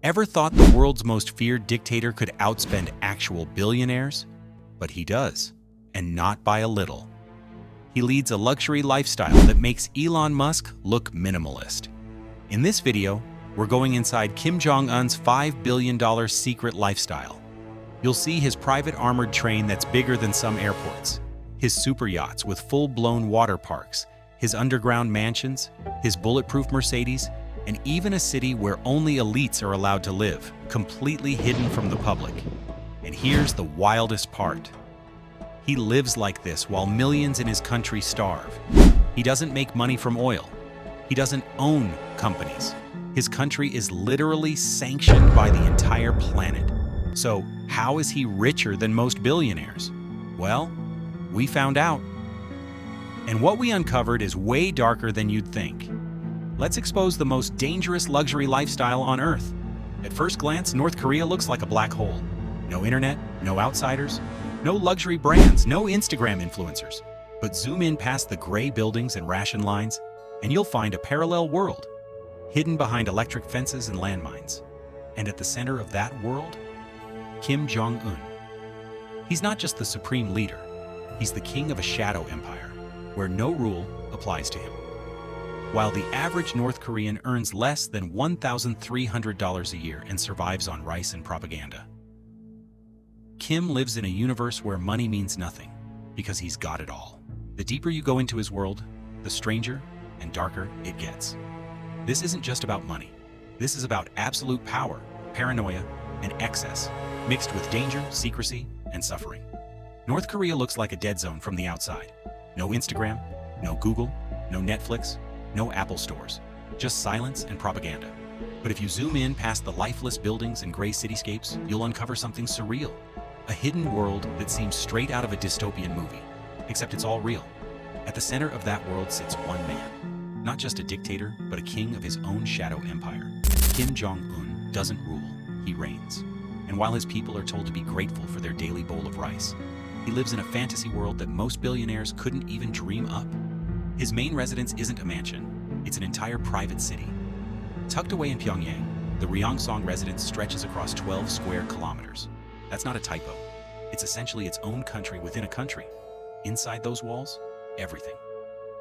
Ever thought the world's most feared dictator could outspend actual billionaires? But he does, and not by a little. He leads a luxury lifestyle that makes Elon Musk look minimalist. In this video, we're going inside Kim Jong Un's $5 billion secret lifestyle. You'll see his private armored train that's bigger than some airports, his super yachts with full-blown water parks, his underground mansions, his bulletproof Mercedes, and even a city where only elites are allowed to live, completely hidden from the public. And here's the wildest part. He lives like this while millions in his country starve. He doesn't make money from oil. He doesn't own companies. His country is literally sanctioned by the entire planet. So, how is he richer than most billionaires? Well, we found out. And what we uncovered is way darker than you'd think. Let's expose the most dangerous luxury lifestyle on Earth. At first glance, North Korea looks like a black hole. No internet, no outsiders, no luxury brands, no Instagram influencers. But zoom in past the gray buildings and ration lines, and you'll find a parallel world, hidden behind electric fences and landmines. And at the center of that world, Kim Jong Un. He's not just the supreme leader, he's the king of a shadow empire, where no rule applies to him. While the average North Korean earns less than $1,300 a year and survives on rice and propaganda, Kim lives in a universe where money means nothing, because he's got it all. The deeper you go into his world, the stranger and darker it gets. This isn't just about money. This is about absolute power, paranoia, and excess, mixed with danger, secrecy, and suffering. North Korea looks like a dead zone from the outside. No Instagram, no Google, no Netflix, no Apple stores, just silence and propaganda. But if you zoom in past the lifeless buildings and gray cityscapes, you'll uncover something surreal. A hidden world that seems straight out of a dystopian movie, except it's all real. At the center of that world sits one man, not just a dictator, but a king of his own shadow empire. Kim Jong Un doesn't rule, he reigns. And while his people are told to be grateful for their daily bowl of rice, he lives in a fantasy world that most billionaires couldn't even dream up. His main residence isn't a mansion, it's an entire private city. Tucked away in Pyongyang, the Ryongsan residence stretches across 12 square kilometers. That's not a typo. It's essentially its own country within a country. Inside those walls, everything.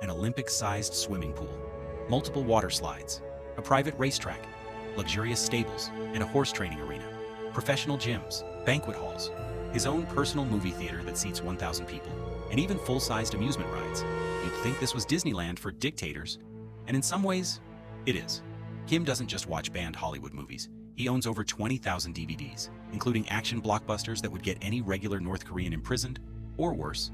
An Olympic-sized swimming pool, multiple water slides, a private racetrack, luxurious stables, and a horse training arena, professional gyms, banquet halls, his own personal movie theater that seats 1,000 people, and even full-sized amusement rides. You'd think this was Disneyland for dictators, and in some ways, it is. Kim doesn't just watch banned Hollywood movies. He owns over 20,000 DVDs, including action blockbusters that would get any regular North Korean imprisoned, or worse.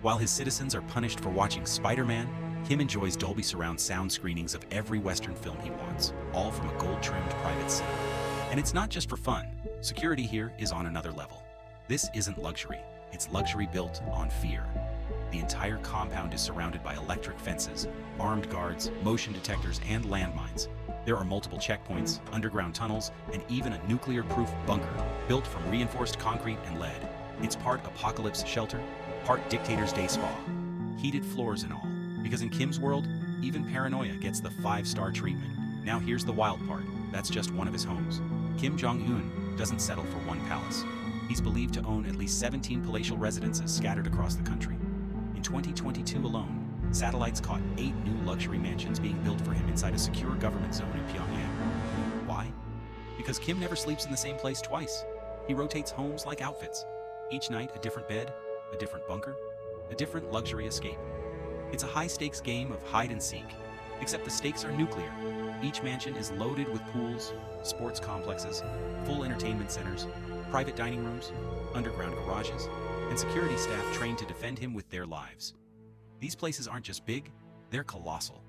While his citizens are punished for watching Spider-Man, Kim enjoys Dolby Surround sound screenings of every Western film he wants, all from a gold-trimmed private cinema. And it's not just for fun. Security here is on another level. This isn't luxury. It's luxury built on fear. The entire compound is surrounded by electric fences, armed guards, motion detectors, and landmines. There are multiple checkpoints, underground tunnels, and even a nuclear-proof bunker built from reinforced concrete and lead. It's part apocalypse shelter, part dictator's day spa. Heated floors and all. Because in Kim's world, even paranoia gets the 5-star treatment. Now here's the wild part. That's just one of his homes. Kim Jong Un doesn't settle for one palace. He's believed to own at least 17 palatial residences scattered across the country. In 2022 alone, satellites caught 8 new luxury mansions being built for him inside a secure government zone in Pyongyang. Why? Because Kim never sleeps in the same place twice. He rotates homes like outfits. Each night, a different bed, a different bunker, a different luxury escape. It's a high-stakes game of hide and seek, except the stakes are nuclear. Each mansion is loaded with pools, sports complexes, full entertainment centers, private dining rooms, underground garages, and security staff trained to defend him with their lives. These places aren't just big, they're colossal.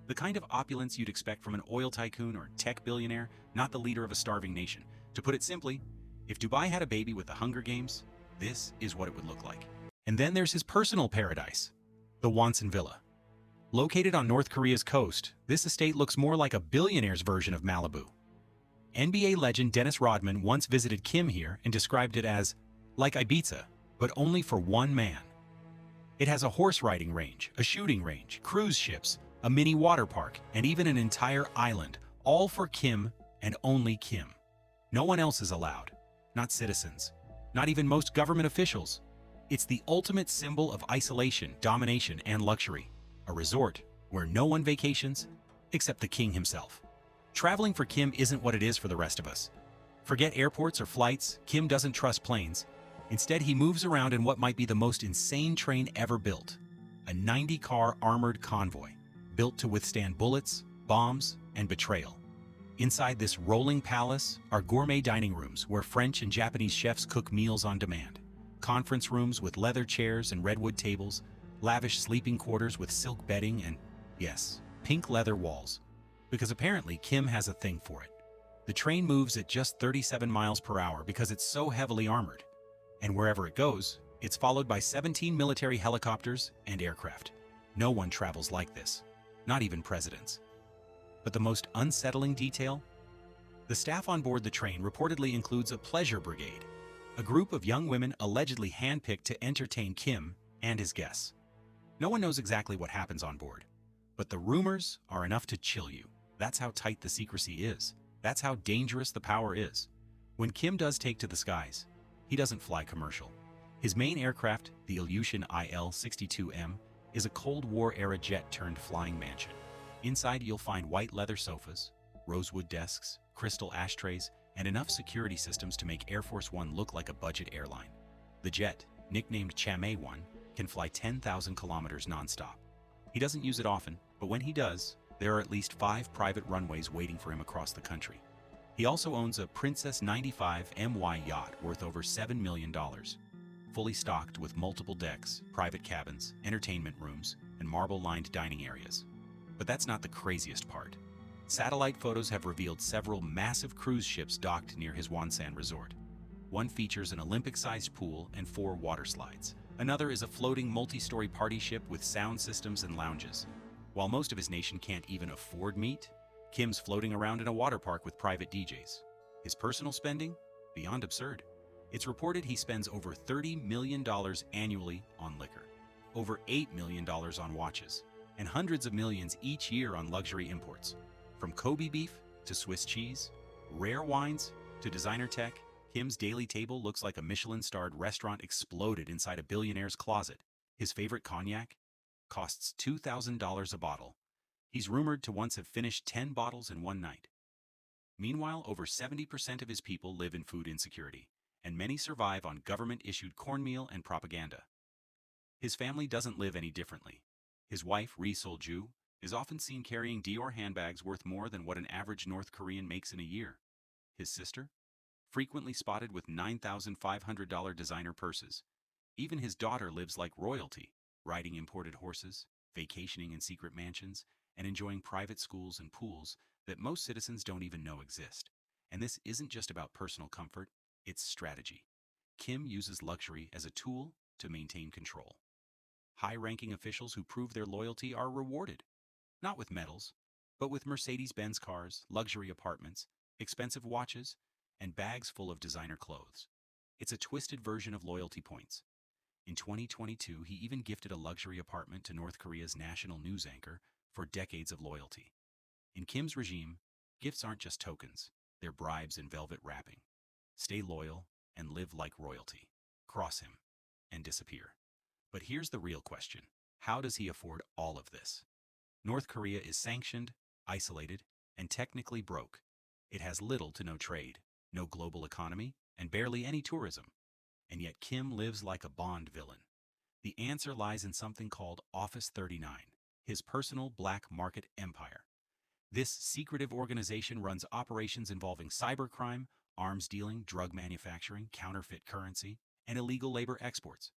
The kind of opulence you'd expect from an oil tycoon or tech billionaire, not the leader of a starving nation. To put it simply, if Dubai had a baby with the Hunger Games, this is what it would look like. And then there's his personal paradise, the Wonsan Villa. Located on North Korea's coast, this estate looks more like a billionaire's version of Malibu. NBA legend Dennis Rodman once visited Kim here and described it as like Ibiza, but only for one man. It has a horse riding range, a shooting range, cruise ships, a mini water park, and even an entire island, all for Kim and only Kim. No one else is allowed, not citizens, not even most government officials. It's the ultimate symbol of isolation, domination, and luxury. A resort where no one vacations except the king himself. Traveling for Kim isn't what it is for the rest of us. Forget airports or flights, Kim doesn't trust planes. Instead, he moves around in what might be the most insane train ever built. A 90-car armored convoy, built to withstand bullets, bombs, and betrayal. Inside this rolling palace are gourmet dining rooms where French and Japanese chefs cook meals on demand. Conference rooms with leather chairs and redwood tables, lavish sleeping quarters with silk bedding and, yes, pink leather walls. Because apparently Kim has a thing for it. The train moves at just 37 miles per hour because it's so heavily armored. And wherever it goes, it's followed by 17 military helicopters and aircraft. No one travels like this, not even presidents. But the most unsettling detail? The staff on board the train reportedly includes a pleasure brigade, a group of young women allegedly handpicked to entertain Kim and his guests. No one knows exactly what happens on board, but the rumors are enough to chill you. That's how tight the secrecy is. That's how dangerous the power is. When Kim does take to the skies, he doesn't fly commercial. His main aircraft, the Ilyushin IL-62M, is a Cold War-era jet turned flying mansion. Inside you'll find white leather sofas, rosewood desks, crystal ashtrays, and enough security systems to make Air Force One look like a budget airline. The jet, nicknamed Chame 1, can fly 10,000 kilometers nonstop. He doesn't use it often, but when he does, there are at least 5 private runways waiting for him across the country. He also owns a Princess 95 MY yacht worth over $7 million, fully stocked with multiple decks, private cabins, entertainment rooms, and marble-lined dining areas. But that's not the craziest part. Satellite photos have revealed several massive cruise ships docked near his Wonsan resort. One features an Olympic-sized pool and 4 water slides. Another is a floating multi-story party ship with sound systems and lounges. While most of his nation can't even afford meat, Kim's floating around in a water park with private DJs. His personal spending? Beyond absurd. It's reported he spends over $30 million annually on liquor, over $8 million on watches, and hundreds of millions each year on luxury imports. From Kobe beef to Swiss cheese, rare wines to designer tech, Kim's daily table looks like a Michelin-starred restaurant exploded inside a billionaire's closet. His favorite cognac costs $2,000 a bottle. He's rumored to once have finished 10 bottles in one night. Meanwhile, over 70% of his people live in food insecurity, and many survive on government-issued cornmeal and propaganda. His family doesn't live any differently. His wife, Ri Sol-ju, is often seen carrying Dior handbags worth more than what an average North Korean makes in a year. His sister? Frequently spotted with $9,500 designer purses. Even his daughter lives like royalty, riding imported horses, vacationing in secret mansions, and enjoying private schools and pools that most citizens don't even know exist. And this isn't just about personal comfort, it's strategy. Kim uses luxury as a tool to maintain control. High-ranking officials who prove their loyalty are rewarded, not with medals, but with Mercedes-Benz cars, luxury apartments, expensive watches, and bags full of designer clothes. It's a twisted version of loyalty points. In 2022, he even gifted a luxury apartment to North Korea's national news anchor for decades of loyalty. In Kim's regime, gifts aren't just tokens, they're bribes in velvet wrapping. Stay loyal and live like royalty. Cross him and disappear. But here's the real question. How does he afford all of this? North Korea is sanctioned, isolated, and technically broke. It has little to no trade, no global economy, and barely any tourism. And yet Kim lives like a Bond villain. The answer lies in something called Office 39, his personal black market empire. This secretive organization runs operations involving cybercrime, arms dealing, drug manufacturing, counterfeit currency, and illegal labor exports.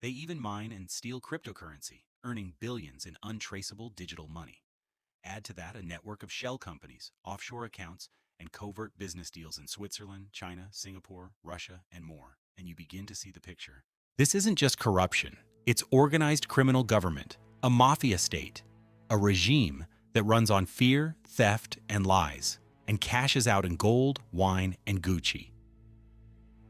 They even mine and steal cryptocurrency, earning billions in untraceable digital money. Add to that a network of shell companies, offshore accounts, and covert business deals in Switzerland, China, Singapore, Russia, and more, and you begin to see the picture. This isn't just corruption. It's organized criminal government, a mafia state, a regime that runs on fear, theft, and lies, and cashes out in gold, wine, and Gucci.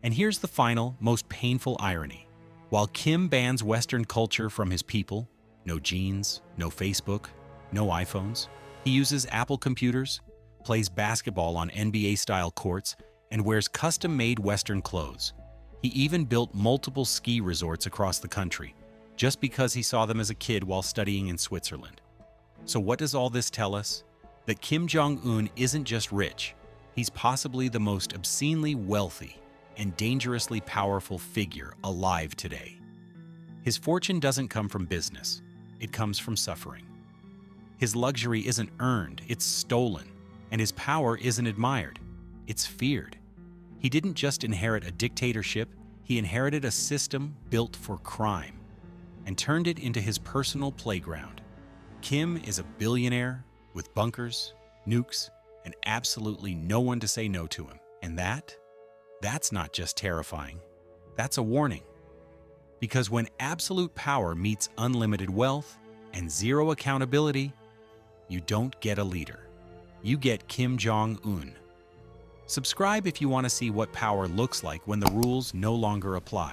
And here's the final, most painful irony. While Kim bans Western culture from his people, no jeans, no Facebook, no iPhones, he uses Apple computers, plays basketball on NBA-style courts, and wears custom-made Western clothes. He even built multiple ski resorts across the country, just because he saw them as a kid while studying in Switzerland. So what does all this tell us? That Kim Jong Un isn't just rich, he's possibly the most obscenely wealthy and dangerously powerful figure alive today. His fortune doesn't come from business, it comes from suffering. His luxury isn't earned, it's stolen, and his power isn't admired, it's feared. He didn't just inherit a dictatorship, he inherited a system built for crime and turned it into his personal playground. Kim is a billionaire with bunkers, nukes, and absolutely no one to say no to him. And that's not just terrifying, that's a warning. Because when absolute power meets unlimited wealth and zero accountability, you don't get a leader. You get Kim Jong Un. Subscribe if you want to see what power looks like when the rules no longer apply.